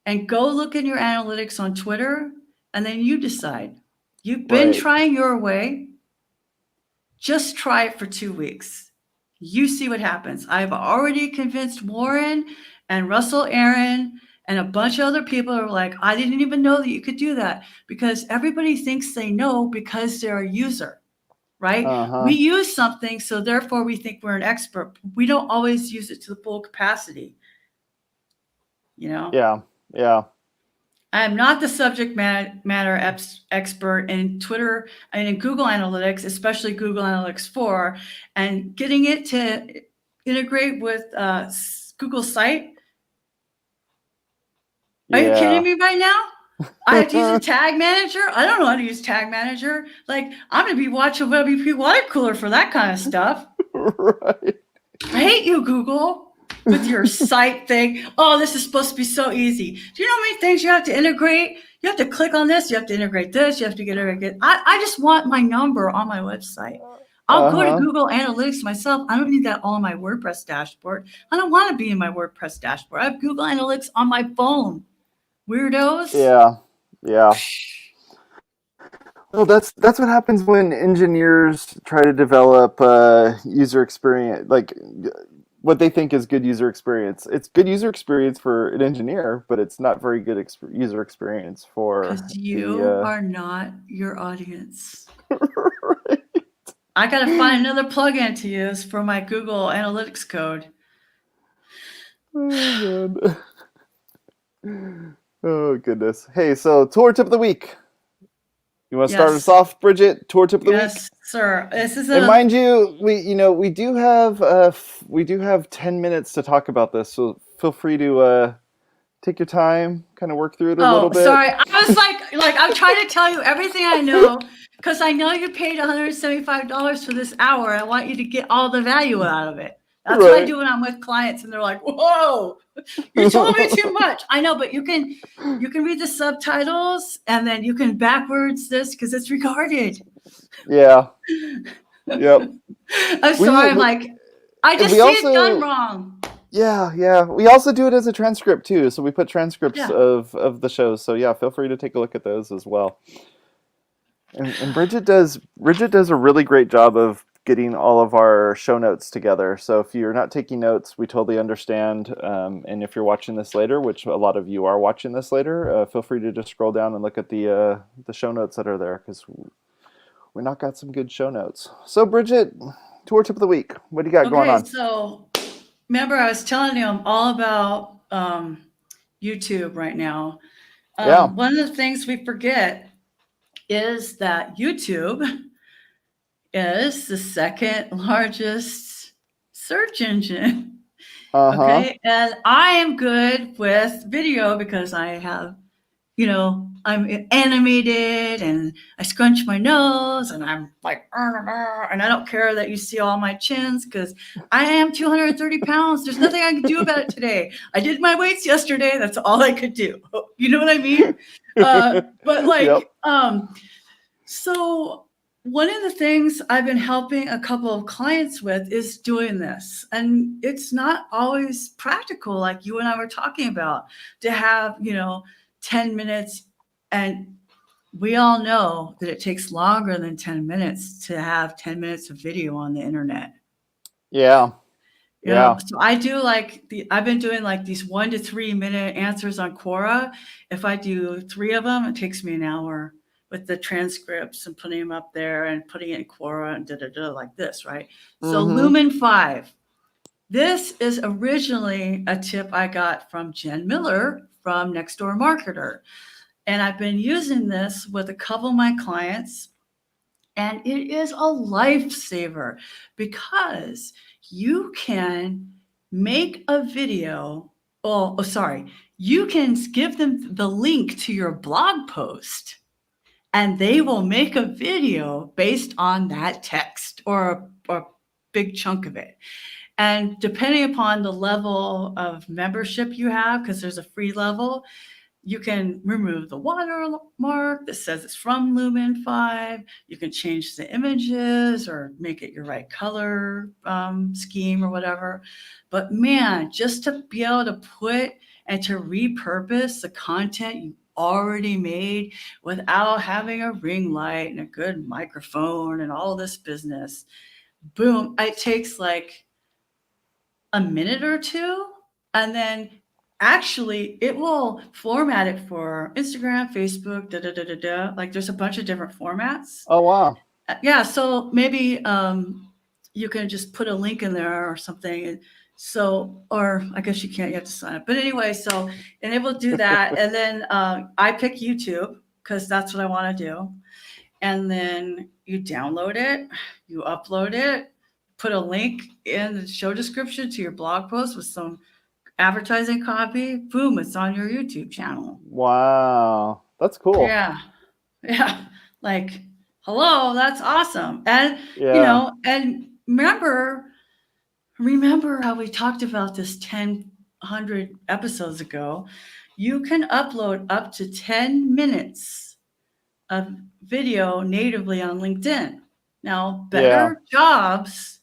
and go look at your analytics on Twitter. And then you decide. You've been trying your way. Just try it for 2 weeks. You see what happens. I've already convinced Warren and Russell Aaron and a bunch of other people who are like, I didn't even know that you could do that, because everybody thinks they know because they're a user, right? We use something, so therefore we think we're an expert. We don't always use it to the full capacity. You know? Yeah. I am not the subject matter expert in Twitter and in Google Analytics, especially Google Analytics 4, and getting it to integrate with Google Site. Are you kidding Yeah. me right now? I have to use a tag manager. I don't know how to use tag manager. Like, I'm going to be watching WPwatercooler for that kind of stuff. Right. I hate you, Google, with your site thing. Oh, this is supposed to be so easy. Do you know how many things you have to integrate? You have to click on this. You have to integrate this. You have to get it. I just want my number on my website. I'll go to Google Analytics myself. I don't need that all in my WordPress dashboard. I don't want to be in my WordPress dashboard. I have Google Analytics on my phone. Weirdos. Yeah. Yeah. Well, that's what happens when engineers try to develop user experience, like what they think is good user experience. It's good user experience for an engineer, but it's not very good user experience for because you are not your audience. Right. I got to find another plugin to use for my Google Analytics code. Oh, man. Oh, goodness. Hey, so tour tip of the week. You want to start us off, Bridget? Tour tip of the week? Yes, sir. This is and mind you, we do have 10 minutes to talk about this, so feel free to take your time, kind of work through it a little bit. Sorry. I was like I'm trying to tell you everything I know because I know you paid $175 for this hour. I want you to get all the value out of it. That's what I do when I'm with clients and they're like, whoa, you told me too much. I know, but you can read the subtitles and then you can backwards this because it's recorded. Yeah. Yep. I'm sorry. I just see it done wrong. Yeah. We also do it as a transcript too. So we put transcripts of the shows. So yeah, feel free to take a look at those as well. And Bridget does a really great job of getting all of our show notes together. So if you're not taking notes, we totally understand. And if you're watching this later, which a lot of you are watching this later, feel free to just scroll down and look at the show notes that are there because we knock out some good show notes. So Bridget, tour tip of the week. What do you got going on? So remember I was telling you I'm all about YouTube right now. One of the things we forget is that YouTube is the second largest search engine. Okay. And I am good with video because I have, I'm animated and I scrunch my nose and I'm like, and I don't care that you see all my chins because I am 230 pounds. There's nothing I can do about it today. I did my weights yesterday. That's all I could do. You know what I mean? So one of the things I've been helping a couple of clients with is doing this. And it's not always practical, like you and I were talking about, to have, 10 minutes. And we all know that it takes longer than 10 minutes to have 10 minutes of video on the internet. Yeah. So I do I've been doing like these 1 to 3 minute answers on Quora. If I do 3 of them, it takes me an hour with the transcripts and putting them up there and putting it in Quora and like this, right? So Lumen 5. This is originally a tip I got from Jen Miller from Nextdoor Marketer. And I've been using this with a couple of my clients. And it is a lifesaver because you can make a video. You can give them the link to your blog post and they will make a video based on that text or a big chunk of it. And depending upon the level of membership you have, because there's a free level, you can remove the watermark that says it's from Lumen 5. You can change the images or make it your right color scheme or whatever. But man, just to be able to put and to repurpose the content you already made without having a ring light and a good microphone and all this business, boom, it takes like a minute or two, and then actually it will format it for Instagram, Facebook, like there's a bunch of different formats. Oh, wow. Yeah. So maybe you can just put a link in there or something. So, or I guess you can't, you have to sign up. But anyway, and it will do that. And then I pick YouTube because that's what I want to do. And then you download it, you upload it, put a link in the show description to your blog post with some advertising copy, boom, it's on your YouTube channel. Wow. That's cool. Yeah. Yeah. Like, hello, that's awesome. And, Yeah. and remember how we talked about this 100 episodes ago. You can upload up to 10 minutes of video natively on LinkedIn. Now, better jobs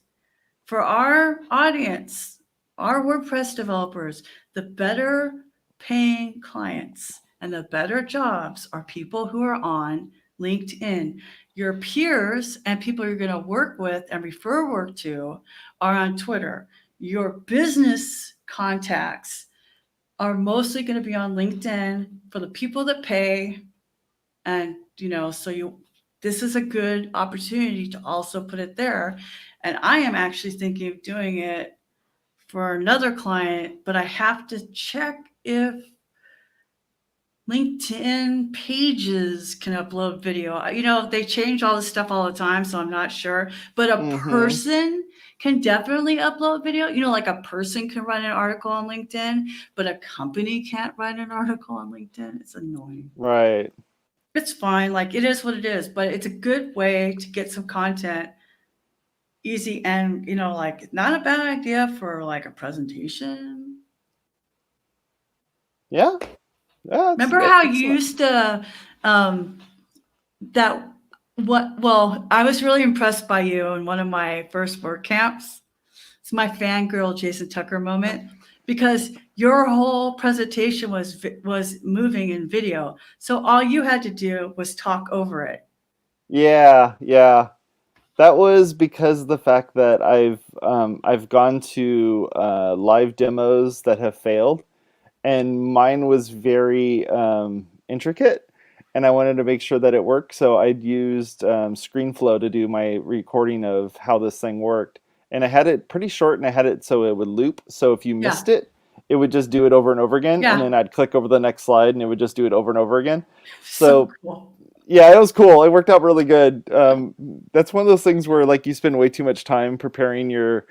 for our audience, our WordPress developers, the better paying clients and the better jobs are people who are on LinkedIn. Your peers and people you're going to work with and refer work to are on Twitter. Your business contacts are mostly going to be on LinkedIn for the people that pay. And, this is a good opportunity to also put it there. And I am actually thinking of doing it for another client, but I have to check if LinkedIn pages can upload video. They change all this stuff all the time, so I'm not sure. But a person can definitely upload video. Like a person can write an article on LinkedIn, but a company can't write an article on LinkedIn. It's annoying. Right. It's fine. Like, it is what it is, but it's a good way to get some content easy and, like, not a bad idea for like a presentation. Yeah. Remember how you used to, I was really impressed by you in one of my first work camps. It's my fangirl Jason Tucker moment, because your whole presentation was moving in video. So all you had to do was talk over it. Yeah. That was because of the fact that I've gone to live demos that have failed, and mine was very intricate, and I wanted to make sure that it worked. So I'd used ScreenFlow to do my recording of how this thing worked, and I had it pretty short, and I had it so it would loop. So if you missed it, it would just do it over and over again, and then I'd click over the next slide, and it would just do it over and over again. So cool. Yeah, it was cool. It worked out really good. That's one of those things where, like, you spend way too much time preparing your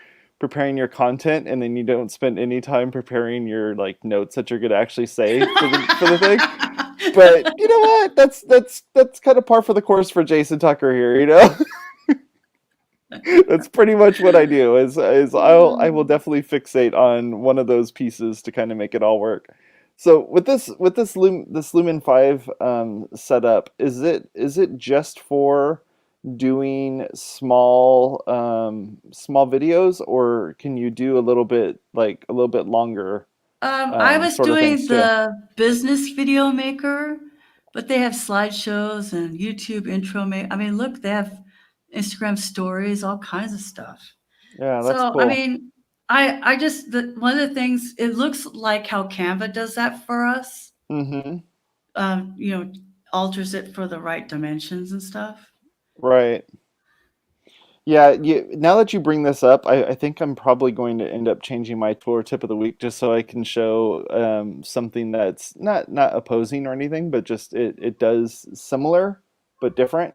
content, and then you don't spend any time preparing your like notes that you're gonna actually say for the thing. But you know what? That's kind of par for the course for Jason Tucker here. That's pretty much what I do. I will definitely fixate on one of those pieces to kind of make it all work. So with this Lumen 5 setup, is it just for doing small videos, or can you do a little bit longer? I was doing the business video maker, but they have slideshows and YouTube intro. Look, they have Instagram stories, all kinds of stuff. Yeah, that's cool. I just, one of the things, it looks like how Canva does that for us. Alters it for the right dimensions and stuff. Right. Yeah, now that you bring this up, I think I'm probably going to end up changing my tour tip of the week, just so I can show something that's not opposing or anything, but just it does similar but different.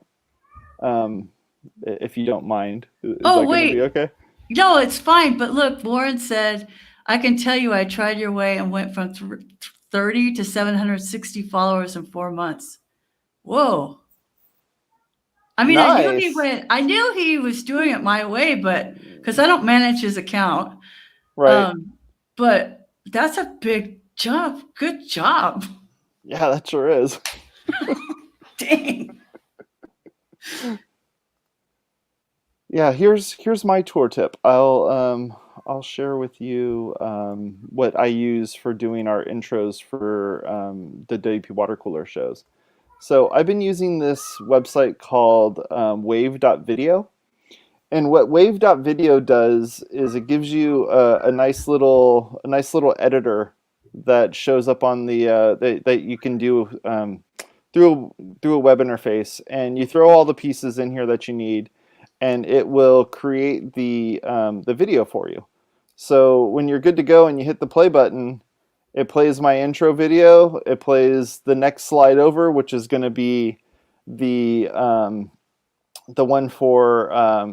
If you don't mind. Is that gonna be okay? No, it's fine. But look, Warren said, I can tell you I tried your way and went from 30 to 760 followers in 4 months. Whoa. Nice. I knew he was doing it my way, but because I don't manage his account. Right. But that's a big jump. Good job. Yeah, that sure is. Dang. Yeah, here's my tour tip. I'll share with you what I use for doing our intros for the WPwatercooler shows. So I've been using this website called WAVE.video, and what WAVE.video does is it gives you a nice little editor that shows up on the that you can do through a web interface, and you throw all the pieces in here that you need, and it will create the video for you. So when you're good to go and you hit the play button, it plays my intro video. It plays the next slide over, which is going to be the the one for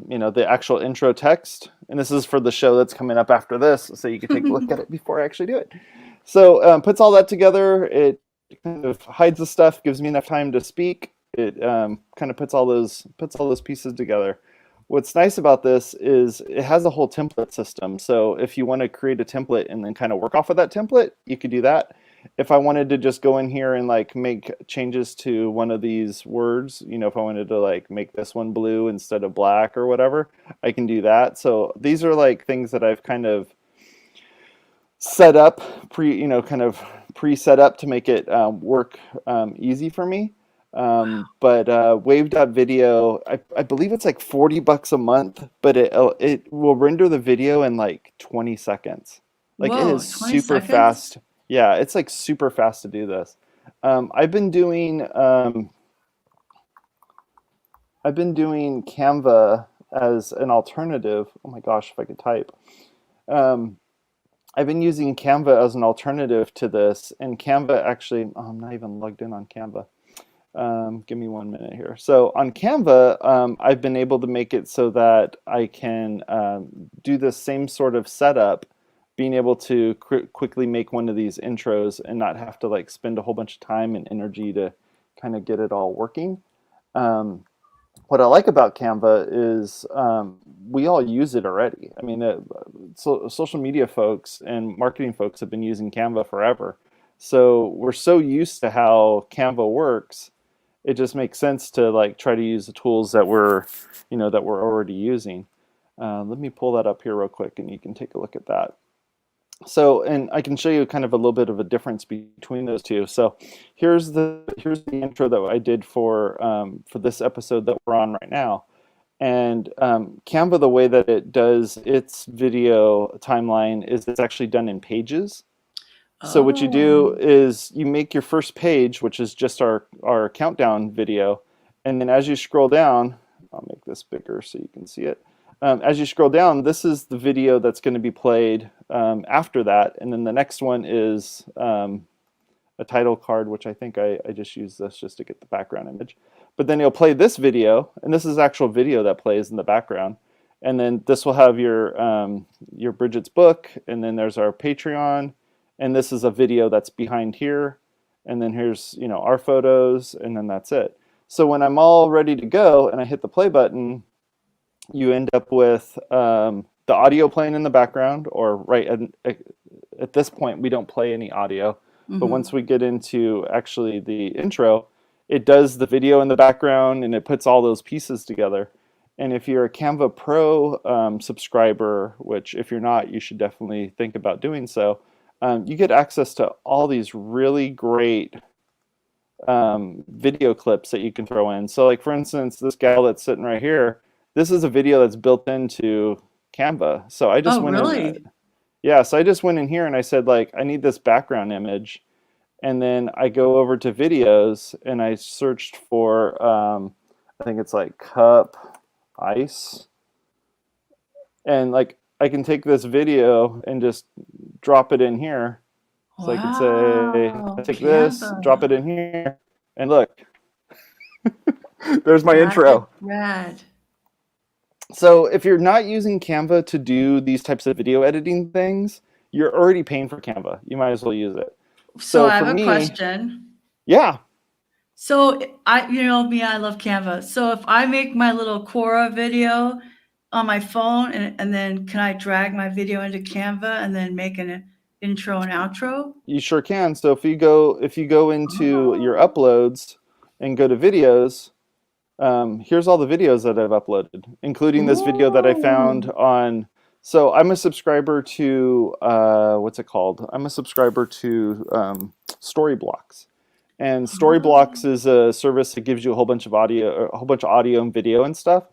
the actual intro text, and this is for the show that's coming up after this, so you can take a look at it before I actually do it. So puts all that together. It kind of hides the stuff, gives me enough time to speak. It kind of puts all those pieces together. What's nice about this is it has a whole template system. So if you want to create a template and then kind of work off of that template, you could do that. If I wanted to just go in here and like make changes to one of these words, if I wanted to like make this one blue instead of black or whatever, I can do that. So these are like things that I've kind of set up, pre-set up to make it work easy for me. But WAVE.video, I believe it's like $40 a month, but it will render the video in like 20 seconds. Like it Whoa, is 20 super seconds? fast. Yeah, it's like super fast to do this. I've been doing Canva as an alternative. Oh my gosh, if I could type. I've been using Canva as an alternative to this, and Canva actually, I'm not even logged in on Canva. Give me 1 minute here. So on Canva, I've been able to make it so that I can do the same sort of setup, being able to quickly make one of these intros and not have to like spend a whole bunch of time and energy to kind of get it all working. What I like about Canva is we all use it already. I mean, social media folks and marketing folks have been using Canva forever. So we're so used to how Canva works, it just makes sense to like try to use the tools that we're already using. Let me pull that up here real quick and you can take a look at that. So, and I can show you kind of a little bit of a difference between those two. So here's the intro that I did for this episode that we're on right now. And Canva, the way that it does its video timeline is it's actually done in pages. So what you do is you make your first page, which is just our countdown video. And then as you scroll down, I'll make this bigger so you can see it. As you scroll down, this is the video that's going to be played after that. And then the next one is a title card, which I think I just used this just to get the background image. But then you'll play this video, and this is actual video that plays in the background. And then this will have your Bridget's book, and then there's our Patreon, and this is a video that's behind here. And then here's our photos, and then that's it. So when I'm all ready to go and I hit the play button, you end up with the audio playing in the background, or right at this point, we don't play any audio. Mm-hmm. But once we get into actually the intro, it does the video in the background and it puts all those pieces together. And if you're a Canva Pro subscriber, which if you're not, you should definitely think about doing so, you get access to all these really great video clips that you can throw in. So like, for instance, this gal that's sitting right here, this is a video that's built into Canva. So I just went in. Yeah, so I just went in here and I said, like, I need this background image. And then I go over to videos and I searched for, I think it's like cup ice. And like, I can take this video and just drop it in here. So I can say, I take this, drop it in here, and look, there's my intro. Rad. So if you're not using Canva to do these types of video editing things, you're already paying for Canva. You might as well use it. So I have a question. Yeah. So I love Canva. So if I make my little Quora video on my phone, and then can I drag my video into Canva and then make an intro and outro? You sure can. So if you go into your uploads and go to videos, here's all the videos that I've uploaded, including this video that I found on. So I'm a subscriber to what's it called? I'm a subscriber to Storyblocks, and Storyblocks is a service that gives you a whole bunch of audio and video and stuff.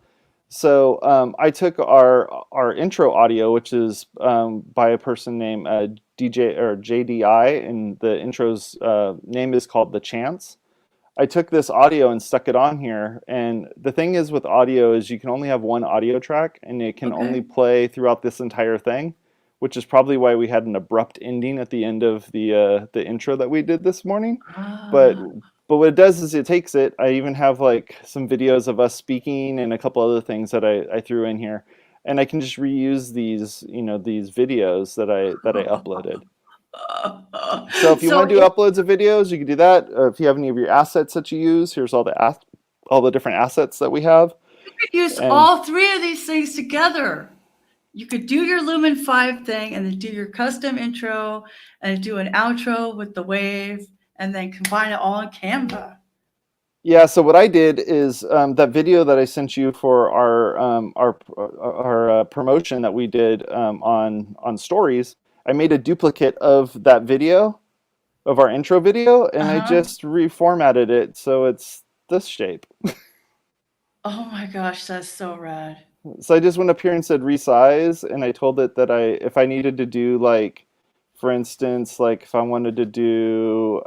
So I took our intro audio, which is by a person named DJ or JDI, and the intro's name is called The Chance. I took this audio and stuck it on here, and the thing is with audio is you can only have one audio track, and it can only play throughout this entire thing, which is probably why we had an abrupt ending at the end of the intro that we did this morning. But But what it does is it takes it. I even have like some videos of us speaking and a couple other things that I threw in here, and I can just reuse these, these videos that I uploaded. So if you So want to do uploads of videos, you can do that. If you have any of your assets that you use, here's all the different assets that we have. you could use And all three of these things together. You could do your Lumen 5 thing and then do your custom intro and do an outro with the wave and then combine it all in Canva. yeah, so what I did is that video that I sent you for our promotion that we did on stories. I made a duplicate of that video, of our intro video, and I Uh-huh. just reformatted it so it's this shape. Oh my gosh, that's so rad. So I just went up here and said resize, and I told it that if I needed to do, like, for instance, like if I wanted to do,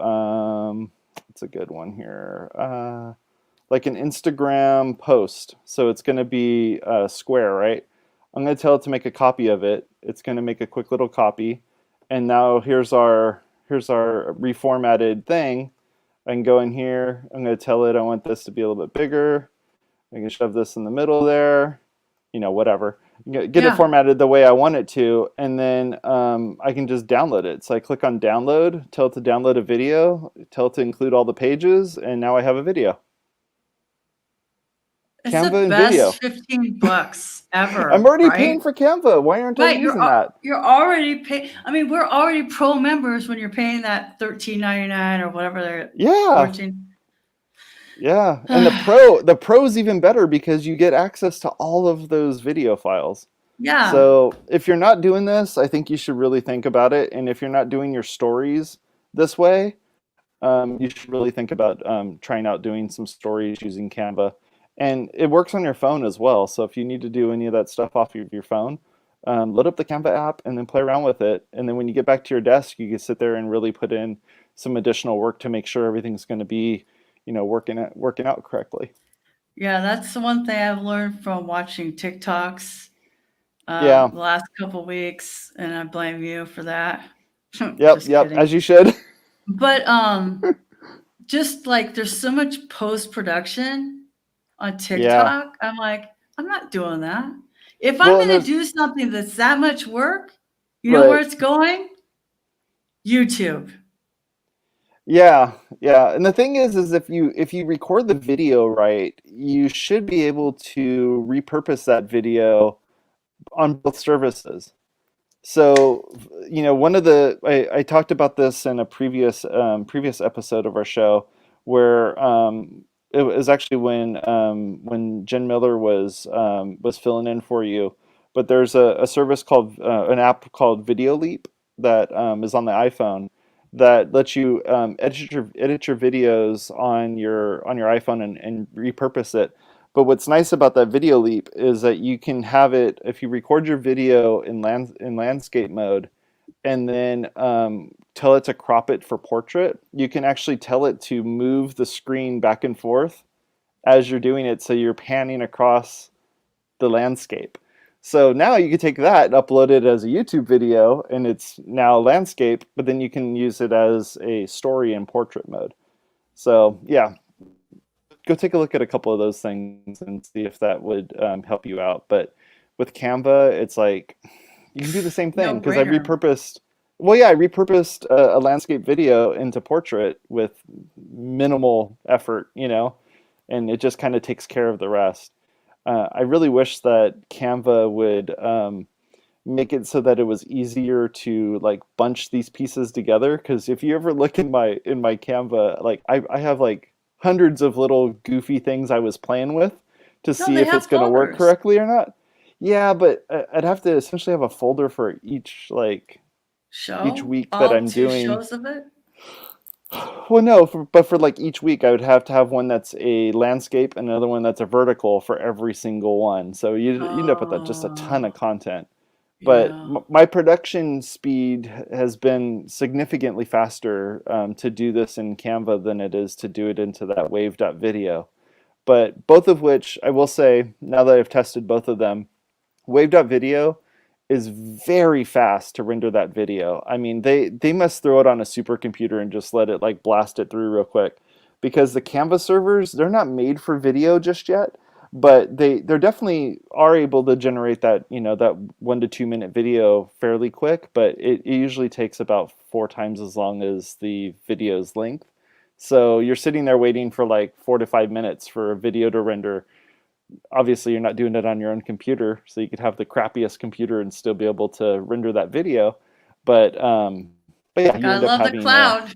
it's a good one here, like an Instagram post. So it's going to be square, right? I'm going to tell it to make a copy of it. It's going to make a quick little copy, and now here's our reformatted thing. I can go in here. I'm going to tell it I want this to be a little bit bigger. I can shove this in the middle there, whatever. Get it Yeah. formatted the way I want it to, and then I can just download it. So I click on download, tell it to download a video, tell it to include all the pages, and now I have a video. It's Canva the and video. best $15 ever. I'm already right? paying for Canva. Why aren't I Right, using that? you're already paying. I mean, we're already pro members when you're paying that $13.99 or whatever they're Yeah. 14. Yeah, and the pro's even better because you get access to all of those video files. Yeah. So if you're not doing this, I think you should really think about it. And if you're not doing your stories this way, you should really think about trying out doing some stories using Canva. And it works on your phone as well. So if you need to do any of that stuff off of your phone, load up the Canva app and then play around with it. And then when you get back to your desk, you can sit there and really put in some additional work to make sure everything's going to be, working out correctly. Yeah, that's the one thing I've learned from watching TikToks Yeah. the last couple weeks, and I blame you for that. Yep. Just Yep. kidding. As you should. But just like there's so much post-production on TikTok. I'm like, I'm not doing that. If I'm Well, and going to there's do something that's that much work, you know where right. it's going? YouTube. Yeah, yeah. And the thing is if you record the video right, you should be able to repurpose that video on both services. So, one of I talked about this in a previous episode of our show, where it was actually when Jen Miller was filling in for you. But there's a service called an app called Video Leap that is on the iPhone that lets you edit your videos on your iPhone and repurpose it. But what's nice about that Video Leap is that you can have it, if you record your video in landscape mode and then tell it to crop it for portrait, you can actually tell it to move the screen back and forth as you're doing it, so you're panning across the landscape. So now you can take that and upload it as a YouTube video, and it's now landscape, but then you can use it as a story in portrait mode. So yeah, go take a look at a couple of those things and see if that would help you out. But with Canva, it's like you can do the same thing because I No-brainer. repurposed a landscape video into portrait with minimal effort, and it just kind of takes care of the rest. I really wish that Canva would make it so that it was easier to like bunch these pieces together. Because if you ever look in my Canva, like I have like hundreds of little goofy things I was playing with to No, see they if have it's going to work folders. correctly or not. Yeah, but I'd have to essentially have a folder for each each week that all I'm 2 doing. shows of it. Well, no, but for like each week, I would have to have one that's a landscape and another one that's a vertical for every single one. So you end up with just a ton of content. But Yeah. my production speed has been significantly faster to do this in Canva than it is to do it into that WAVE.video. But both of which, I will say, now that I've tested both of them, WAVE.video is very fast to render that video. I mean, they must throw it on a supercomputer and just let it like blast it through real quick. because the Canva servers, they're not made for video just yet, but they're definitely are able to generate that, that 1 to 2 minute video fairly quick, but it usually takes about 4 times as long as the video's length. So you're sitting there waiting for like 4 to 5 minutes for a video to render. Obviously you're not doing it on your own computer, so you could have the crappiest computer and still be able to render that video. But yeah, you I end up love having, the cloud.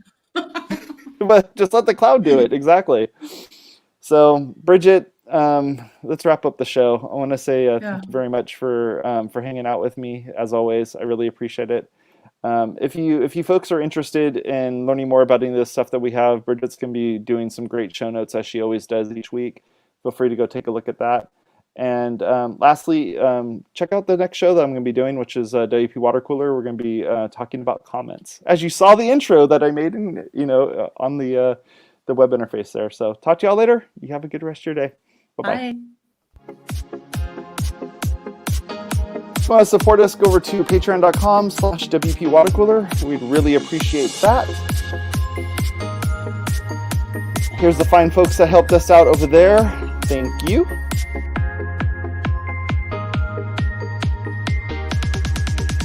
but just let the cloud do it. Exactly. So Bridget, let's wrap up the show. I want to say thank you very much for hanging out with me as always. I really appreciate it. If you folks are interested in learning more about any of this stuff that we have, Bridget's going to be doing some great show notes as she always does each week. Feel free to go take a look at that. And lastly, check out the next show that I'm going to be doing, which is WPwatercooler. We're going to be talking about comments, as you saw the intro that I made in, on the web interface there. So talk to y'all later. You have a good rest of your day. Bye-bye. Bye. If you want to support us, go over to patreon.com/WPwatercooler. We'd really appreciate that. Here's the fine folks that helped us out over there. Thank you.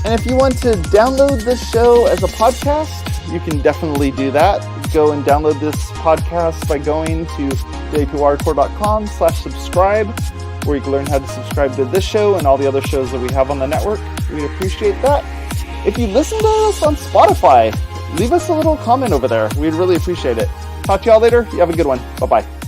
And if you want to download this show as a podcast, you can definitely do that. Go and download this podcast by going to WPwatercooler.com/subscribe, where you can learn how to subscribe to this show and all the other shows that we have on the network. We'd appreciate that. If you listen to us on Spotify, leave us a little comment over there. We'd really appreciate it. Talk to y'all later. You have a good one. Bye-bye.